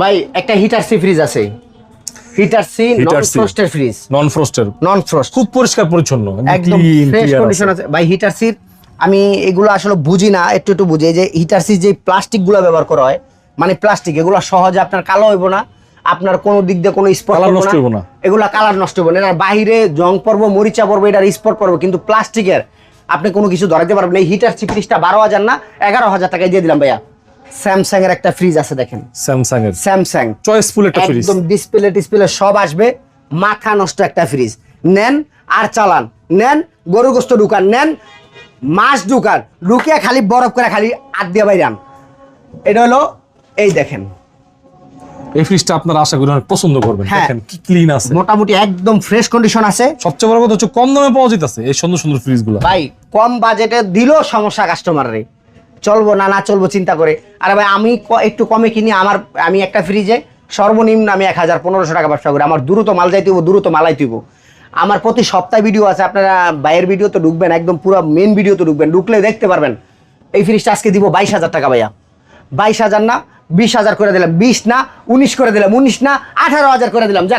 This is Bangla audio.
ভাই একটা হিটার সি ফ্রিজ আছে, হিটার সি নন ফ্রস্টের ফ্রিজ, নন ফ্রস্ট, খুব পরিষ্কার পরিচ্ছন্ন, একদম ফ্রেশ কন্ডিশন আছে ভাই। হিটার সির আমি এগুলো আসলে বুঝি না, একটু বুঝি যে হিটার সির যে প্লাস্টিক গুলো ব্যবহার করা হয়, মানে প্লাস্টিক, এগুলো সহজে আপনার কালো হইব না, আপনার কোনো দিক দিয়ে কোনো স্পট নষ্ট হইব না, এগুলা কালার নষ্ট হইব না, এটার বাইরে জং পড়বো, মরিচা পড়বো, এটার স্পট পড়বো, কিন্তু প্লাস্টিকের আপনি কোনো কিছু ধরাইতে পারবেন না। এই হিটার সি ফ্রিজটা 12,000 না 11,000 টাকায় দিয়ে দিলাম ভাইয়া। স্যামসাং এর একটা ফ্রিজ আছে দেখেন, স্যামসাং চয়েসফুল একটা ফ্রিজ, একদম ডিসপ্লে সব আসবে, মাথা নষ্ট একটা ফ্রিজ। নেন আর চালান, নেন গরু গোস্ত ঢুকান, নেন মাছ ঢুকান, ঢুকিয়ে খালি বরফ করে খালি হাত দিয়ে বাইরান। এটা হলো এই দেখেন, এই ফ্রিজটা আপনারা আশা করি অনেক পছন্দ করবেন। দেখেন কি ক্লিন আছে, মোটামুটি একদম ফ্রেশ কন্ডিশন আছে। সবচেয়ে বড় কথা হচ্ছে কম দামে পাওয়া যাইতেছে এই সুন্দর সুন্দর ফ্রিজগুলো। ভাই কম বাজেটে দিলেও সমস্যা কাস্টমাররে, চলবো না না চলবো চিন্তা করে। আরে ভাই আমি একটু কমে কিনি, আমি একটা ফ্রিজে সর্বনিম্ন আমি 1,000-1,500 টাকা ব্যবসা করি। আমার দ্রুত মাল যাইতে হইব, দ্রুত মালাই তুইব। আমার প্রতি সপ্তাহে ভিডিও আছে, আপনারা বাইরের ভিডিও তো ঢুকবেন, একদম পুরো মেন ভিডিও তো ঢুকবেন, ঢুকলে দেখতে পারবেন। এই ফ্রিজটা আজকে দিব 22,000 টাকা ভাইয়া, 22,000 না 20,000 করে দিলাম, 20 না 19 করে দিলাম, 19 না 18,000 করে দিলাম। যাক